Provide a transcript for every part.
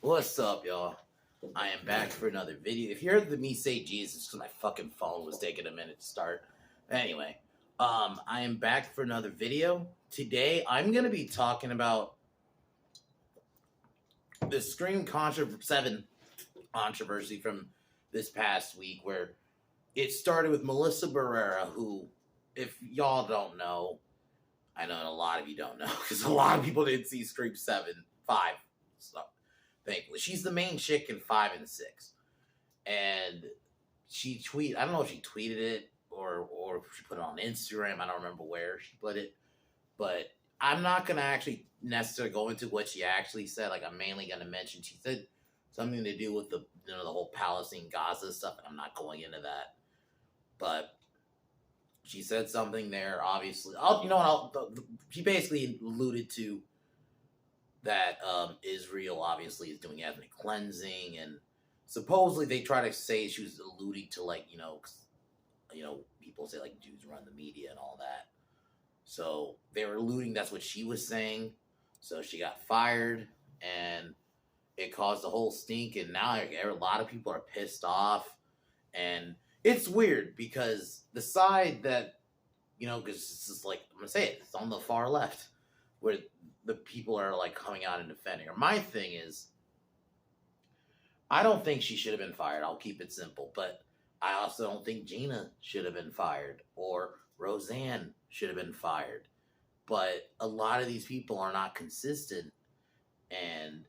What's up, y'all? I am back for another video. If you heard me say Jesus, because my fucking phone was taking a minute to start. Anyway, I am back for another video. Today, I'm gonna be talking about the Scream 7 controversy from this past week, where it started with Melissa Barrera, who, if y'all don't know, I know a lot of you don't know, because a lot of people didn't see Scream 5. So, thankfully, she's the main chick in 5 and 6. And I don't know if she tweeted it or if she put it on Instagram. I don't remember where she put it, but I'm not gonna actually necessarily go into what she actually said. Like, I'm mainly gonna mention she said something to do with the whole Palestine Gaza stuff, and I'm not going into that. But she said something there. Obviously, she basically alluded to that Israel obviously is doing ethnic cleansing, and supposedly they try to say she was alluding to, like, people say like Jews run the media and all that. So they were alluding that's what she was saying. So she got fired, and it caused a whole stink. And now a lot of people are pissed off, and it's weird because the side that because it's just like, I'm gonna say it, it's on the far left, where the people are like coming out and defending her. My thing is, I don't think she should have been fired. I'll keep it simple. But I also don't think Gina should have been fired or Roseanne should have been fired. But a lot of these people are not consistent, and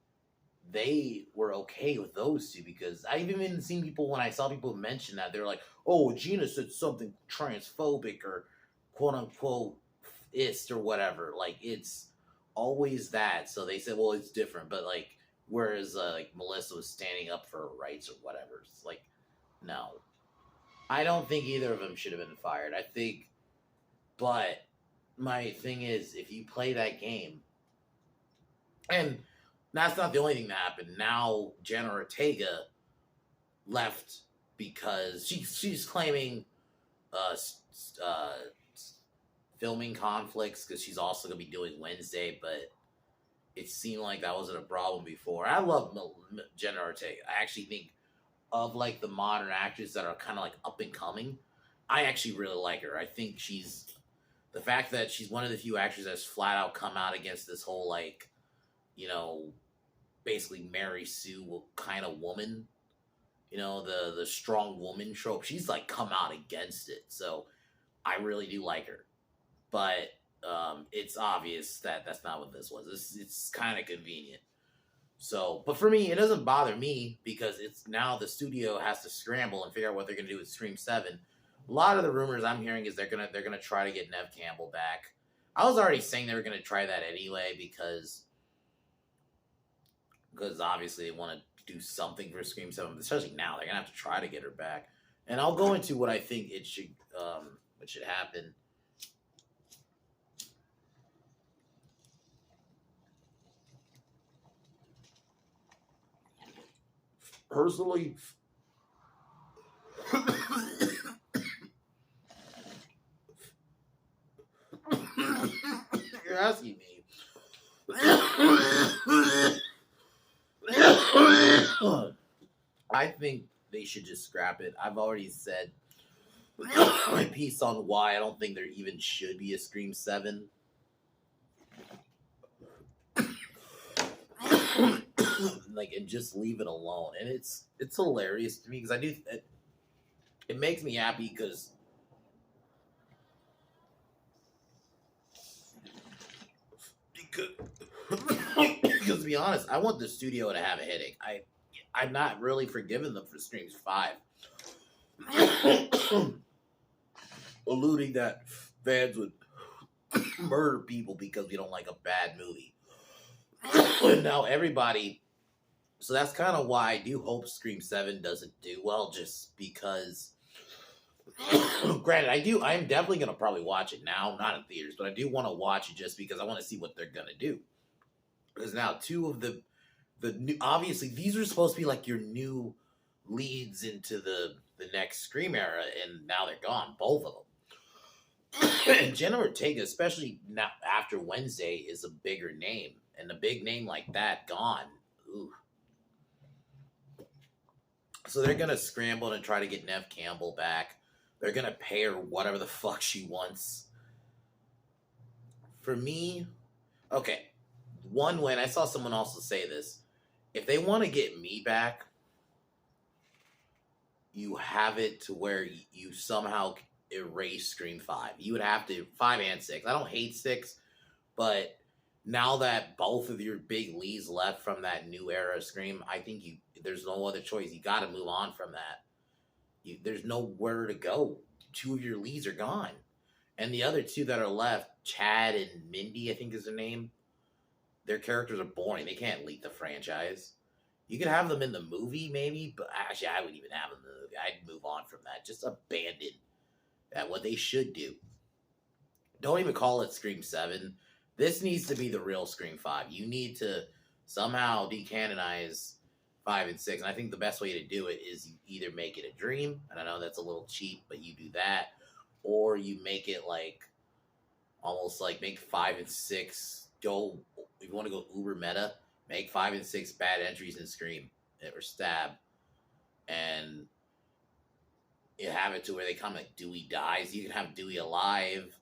they were okay with those two, because I've even seen people, when I saw people mention that, they're like, oh, Gina said something transphobic or quote unquote ist or whatever. Like, it's always that. So they said, well, it's different. But like, whereas like Melissa was standing up for her rights or whatever. It's like, no, I don't think either of them should have been fired. I think, but my thing is, if you play that game, and that's not the only thing that happened. Now Jenna Ortega left because she's claiming uh, uh, filming conflicts, because she's also gonna be doing Wednesday, but it seemed like that wasn't a problem before. I love Jenna Ortega. I actually think, of like the modern actors that are kind of like up and coming, I actually really like her. I think the fact that she's one of the few actors that's flat out come out against this whole, like, you know, basically Mary Sue kind of woman, the strong woman trope. She's like come out against it. So I really do like her. But it's obvious that that's not what this was. It's kind of convenient. So, but for me, it doesn't bother me, because it's now the studio has to scramble and figure out what they're gonna do with Scream 7. A lot of the rumors I'm hearing is they're gonna try to get Nev Campbell back. I was already saying they were gonna try that anyway, because obviously they want to do something for Scream 7, especially now they're gonna have to try to get her back. And I'll go into what I think what should happen. Personally, you're asking me. I think they should just scrap it. I've already said my piece on why I don't think there even should be a Scream 7. Like, and just leave it alone. And it's hilarious to me, because it makes me happy, because because to be honest, I want the studio to have a headache. I'm not really forgiving them for Screams 5. Alluding that fans would murder people because we don't like a bad movie. And now everybody. So that's kind of why I do hope Scream 7 doesn't do well, just because. Granted, I am definitely going to probably watch it now, not in theaters, but I do want to watch it just because I want to see what they're going to do. Because now two of the new, obviously these are supposed to be like your new leads into the next Scream era, and now they're gone, both of them. And Jenna Ortega, especially now after Wednesday, is a bigger name, and a big name like that gone. Ooh. So they're gonna scramble and try to get Nev Campbell back. They're gonna pay her whatever the fuck she wants. For me, okay, one win. I saw someone also say this. If they want to get me back, you have it to where you somehow erase Scream 5. You would have to 5 and 6. I don't hate 6, but now that both of your big leads left from that new era of Scream, I think there's no other choice. You got to move on from that. There's nowhere to go. 2 of your leads are gone, and the other 2 that are left, Chad and Mindy, I think is their name. Their characters are boring. They can't lead the franchise. You could have them in the movie, maybe, but actually, I wouldn't even have them in the movie. I'd move on from that. Just abandon that. What they should do. Don't even call it Scream 7. This needs to be the real Scream 5. You need to somehow decanonize 5 and 6. And I think the best way to do it is you either make it a dream, and I know that's a little cheap, but you do that, or you make it like almost like make 5 and 6 go. If you want to go uber meta, make 5 and 6 bad entries in Scream or Stab, and you have it to where they come like Dewey dies. You can have Dewey alive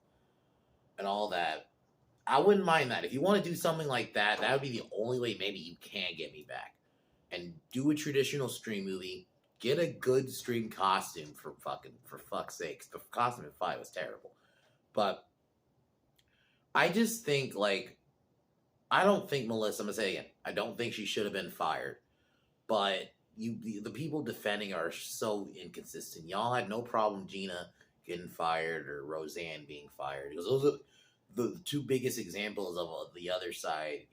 and all that. I wouldn't mind that. If you want to do something like that, that would be the only way maybe you can get me back. And do a traditional Scream movie. Get a good Scream costume for fuck's sakes. The costume in 5 was terrible. But I just think like I don't think Melissa, I'm gonna say again, I don't think she should have been fired. But the people defending her are so inconsistent. Y'all had no problem Gina getting fired or Roseanne being fired, because those are the 2 biggest examples of the other side,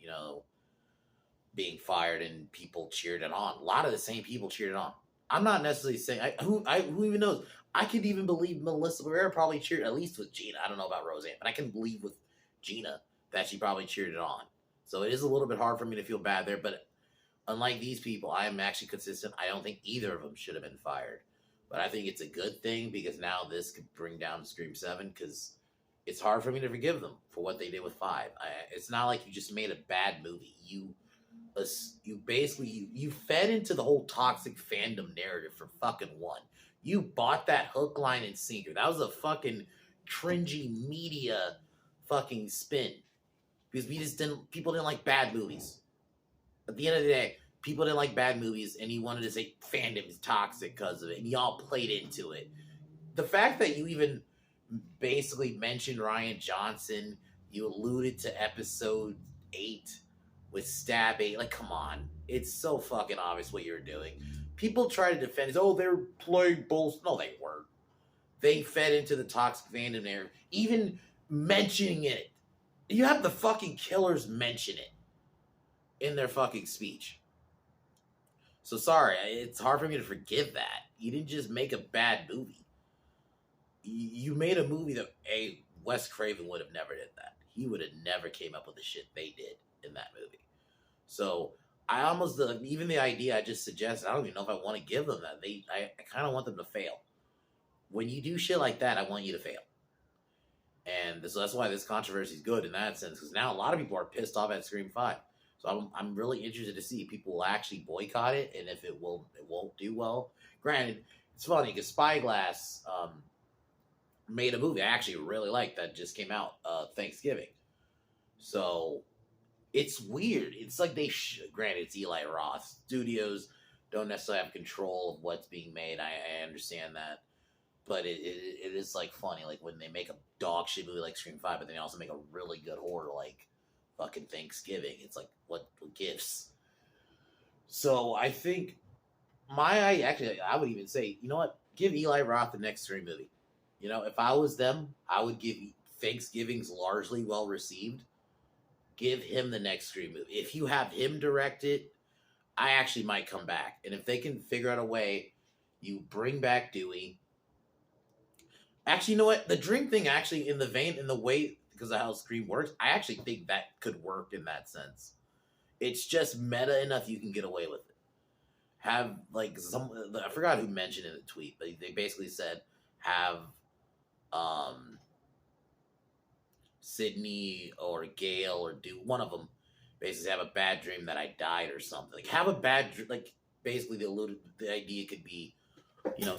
being fired, and people cheered it on. A lot of the same people cheered it on. I'm not necessarily saying who even knows. I could even believe Melissa Barrera probably cheered, at least with Gina. I don't know about Roseanne, but I can believe with Gina that she probably cheered it on. So it is a little bit hard for me to feel bad there, but unlike these people, I am actually consistent. I don't think either of them should have been fired. But I think it's a good thing, because now this could bring down Scream 7, because it's hard for me to forgive them for what they did with 5. It's not like you just made a bad movie. You basically you fed into the whole toxic fandom narrative for fucking 1. You bought that hook, line, and sinker. That was a fucking cringy media fucking spin, because people didn't like bad movies. At the end of the day, people didn't like bad movies, and you wanted to say fandom is toxic because of it, and y'all played into it. The fact that you even basically mentioned Rian Johnson, you alluded to episode 8 with Stab 8, like, come on. It's so fucking obvious what you're doing. People try to defend it. Oh, they're playing both. No, they weren't. They fed into the toxic fandom narrative. Even mentioning it. You have the fucking killers mention it in their fucking speech. So sorry, it's hard for me to forgive that. You didn't just make a bad movie. You made a movie that Wes Craven would have never did that. He would have never came up with the shit they did in that movie. So I almost even the idea I just suggested, I don't even know if I want to give them that. I kind of want them to fail. When you do shit like that, I want you to fail. And so that's why this controversy is good in that sense, because now a lot of people are pissed off at Scream 5. So I'm really interested to see if people will actually boycott it, and if it won't do well. Granted, it's funny because Spyglass made a movie I actually really liked that just came out Thanksgiving. So it's weird. It's like granted, it's Eli Roth. Studios don't necessarily have control of what's being made. I understand that. But it is like funny, like when they make a dog shit movie like Scream 5, but then they also make a really good horror like fucking Thanksgiving. It's like what gives. So I think I would even say, you know what? Give Eli Roth the next Scream movie. If I was them, I would give Thanksgiving's largely well received. Give him the next Scream movie. If you have him direct it, I actually might come back. And if they can figure out a way, you bring back Dewey. Actually, you know what? The drink thing actually, in the way, because of how Scream works, I actually think that could work in that sense. It's just meta enough you can get away with it. Have, like, I forgot who mentioned in the tweet, but they basically said, have Sydney or Gail or one of them basically have a bad dream that I died or something. Like, have a bad, like, basically the idea could be, you know,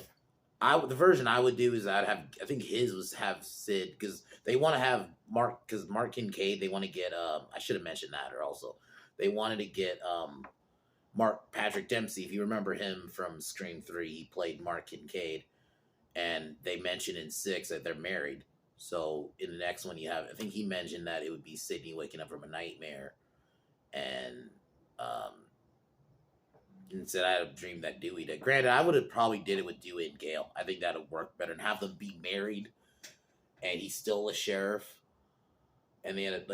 the version I would do is I think his was have Sid, because they want to have Mark Kincaid, they want to get I should have mentioned that, or also they wanted to get Patrick Dempsey, if you remember him from Scream 3, he played Mark Kincaid, and they mentioned in 6 that they're married. So in the next one, I think he mentioned that it would be Sidney waking up from a nightmare, and said I had a dream that Dewey did. Granted, I would have probably did it with Dewey and Gale. I think that would work better, and have them be married, and he's still a sheriff, and they had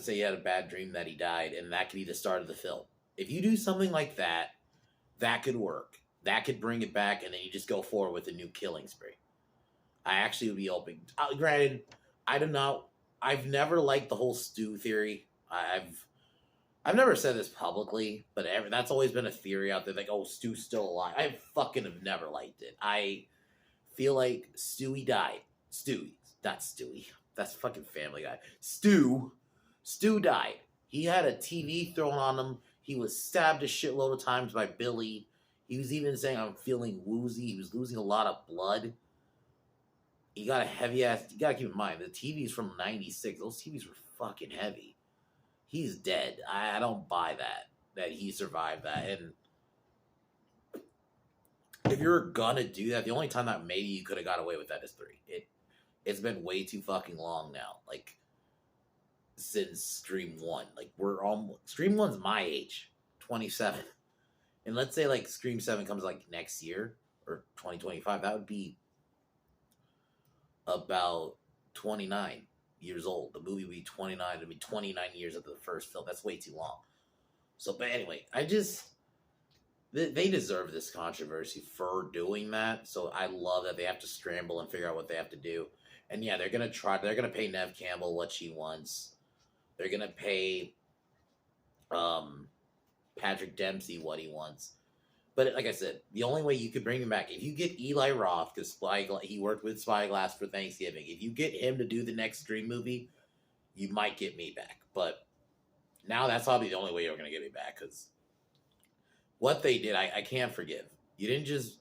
he had a bad dream that he died, and that could be the start of the film. If you do something like that, that could work. That could bring it back, and then you just go forward with a new killing spree. I actually would be open. Granted, I've never liked the whole Stu theory. I've never said this publicly, but that's always been a theory out there. Like, oh, Stu's still alive. I fucking have never liked it. I feel like Stewie died. Stewie, not Stewie. That's fucking Family Guy. Stu died. He had a TV thrown on him. He was stabbed a shitload of times by Billy. He was even saying, I'm feeling woozy. He was losing a lot of blood. He got a heavy ass. You gotta keep in mind, the TV's from '96. Those TVs were fucking heavy. He's dead. I don't buy that he survived that. And if you're gonna do that, the only time that maybe you could have got away with that is 3. It's been way too fucking long now. Like, since Scream 1. Like, Scream 1's my age, 27. And let's say like Scream 7 comes like next year or 2025, that would be about 29 years old. The movie would be 29. It'd be 29 years after the first film. That's way too long. So, but anyway, they deserve this controversy for doing that. So I love that they have to scramble and figure out what they have to do. And yeah, they're going to pay Neve Campbell what she wants. They're going to pay Patrick Dempsey what he wants. But like I said, the only way you could bring him back, if you get Eli Roth, because he worked with Spyglass for Thanksgiving, if you get him to do the next Scream movie, you might get me back. But now that's probably the only way you're going to get me back, because what they did, I can't forgive. You didn't just...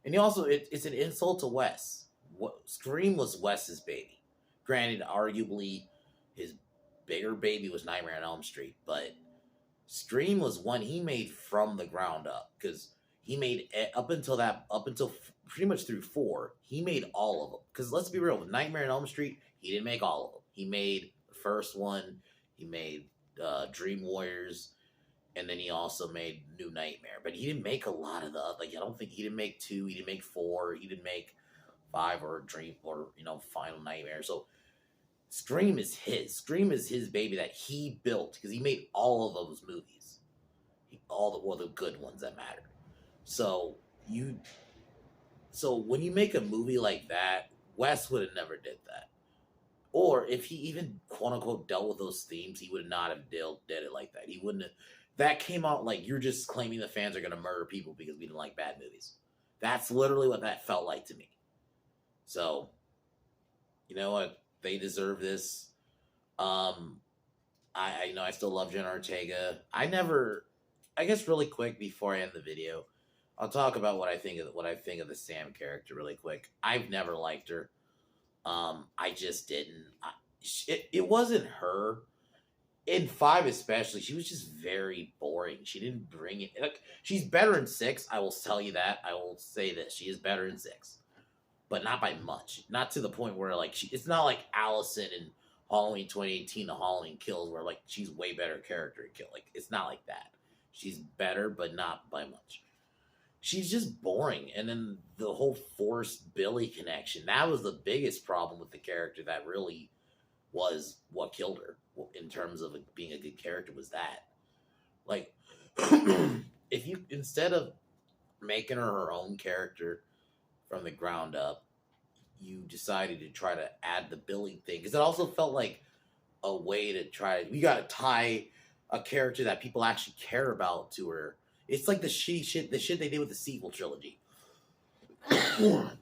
And also, it's an insult to Wes. Scream was Wes's baby. Granted, arguably, his bigger baby was Nightmare on Elm Street, but Scream was one he made from the ground up, because he made up until pretty much through 4, he made all of them. Because let's be real, with Nightmare on Elm Street, he didn't make all of them. He made the first one, he made Dream Warriors, and then he also made New Nightmare. But he didn't make a lot of the, like, I don't think he didn't make 2, he didn't make 4, he didn't make 5 or Dream or Final Nightmare. So Scream is his baby that he built, because he made all of those movies, all the good ones that matter. So when you make a movie like that, Wes would have never did that. Or if he even quote unquote dealt with those themes, he would not have did it like that. He wouldn't have. That came out like you're just claiming the fans are gonna murder people because we didn't like bad movies. That's literally what that felt like to me. So, you know what? They deserve this. I still love Jenna Ortega. I guess really quick before I end the video, I'll talk about what I think of the Sam character really quick. I've never liked her. I just didn't. It wasn't her. In 5 especially, she was just very boring. She didn't bring it. Like, she's better in 6. I will tell you that. I will say this: she is better in 6. But not by much. Not to the point where, like, it's not like Allison in Halloween 2018, the Halloween Kills, where, like, she's way better character in Kill. Like, it's not like that. She's better, but not by much. She's just boring. And then the whole forced Billy connection, that was the biggest problem with the character. That really was what killed her in terms of being a good character, was that. Like, if you, instead of making her own character from the ground up, you decided to try to add the Billy thing, because it also felt like a way to we got to tie a character that people actually care about to her. It's like the shit they did with the sequel trilogy,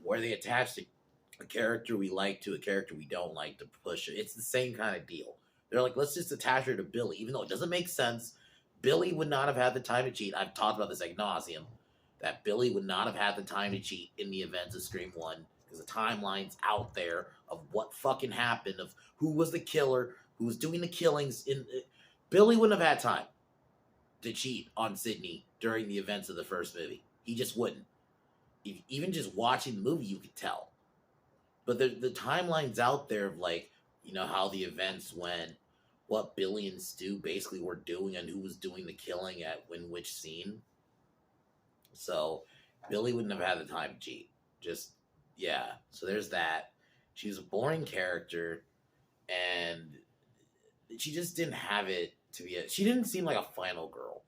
where they attached a character we like to a character we don't like to push it. It's the same kind of deal. They're like, let's just attach her to Billy, even though it doesn't make sense. Billy would not have had the time to cheat. I've talked about this ad nauseum. that Billy would not have had the time to cheat in the events of Scream 1 because the timeline's out there of what fucking happened, of who was the killer, who was doing the killings. Billy wouldn't have had time to cheat on Sidney during the events of the first movie. He just wouldn't. Even just watching the movie, you could tell. But the timeline's out there of like, you know, how the events went, what Billy and Stu basically were doing, and who was doing the killing at when which scene. So Billy wouldn't have had the time to cheat. Just, yeah. So there's that. She was a boring character, and she just didn't have it to be she didn't seem like a final girl.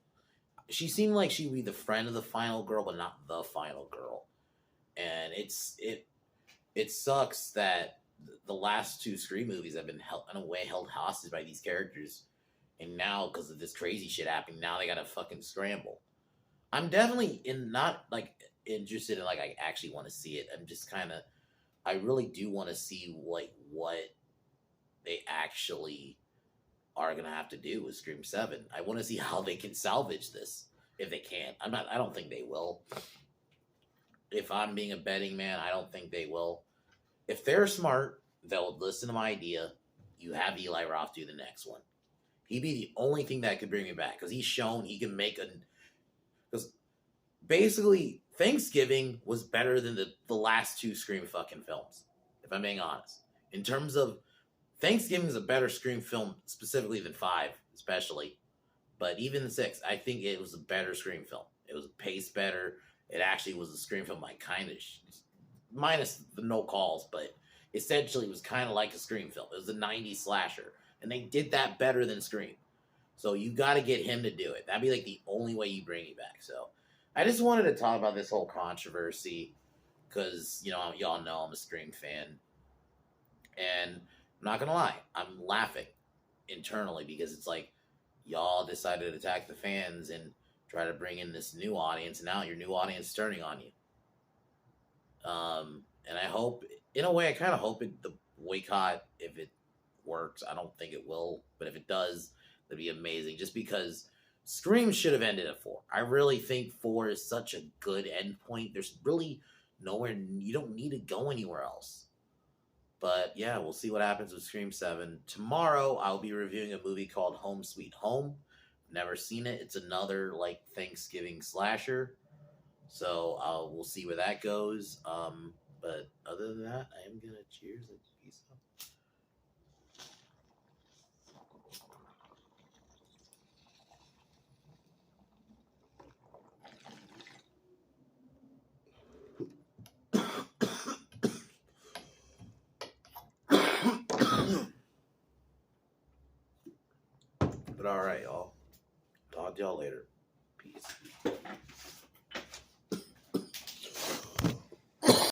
She seemed like she'd be the friend of the final girl, but not the final girl. And it sucks that the last two Scream movies have been held, in a way, held hostage by these characters. And now, because of this crazy shit happening, now they gotta fucking scramble. I'm definitely not like interested in like I actually want to see it. I'm just kind of, I really do want to see like what they actually are gonna have to do with Scream 7. I want to see how they can salvage this if they can. I don't think they will. If I'm being a betting man, I don't think they will. If they're smart, they'll listen to my idea. You have Eli Roth do the next one. He'd be the only thing that could bring me back because he's shown he can make a. Because basically, Thanksgiving was better than the last two Scream fucking films. If I'm being honest, in terms of Thanksgiving is a better Scream film specifically than 5, especially. But even 6, I think it was a better Scream film. It was paced better. It actually was a Scream film, like kind of minus the no calls, but essentially it was kind of like a Scream film. It was a 90s slasher, and they did that better than Scream. So you got to get him to do it. That'd be like the only way you bring it back. So I just wanted to talk about this whole controversy because, you know, y'all know I'm a Scream fan. And I'm not going to lie, I'm laughing internally because it's like y'all decided to attack the fans and try to bring in this new audience. And now your new audience is turning on you. And I hope, in a way, I kind of hope the boycott, if it works, I don't think it will, but if it does, that'd be amazing. Just because Scream should have ended at 4. I really think 4 is such a good endpoint. There's really nowhere, you don't need to go anywhere else. But yeah, we'll see what happens with Scream 7. Tomorrow, I'll be reviewing a movie called Home Sweet Home. Never seen it. It's another like Thanksgiving slasher. So we'll see where that goes. But other than that, I am gonna cheers and peace out. But all right, y'all. Talk to y'all later. Peace.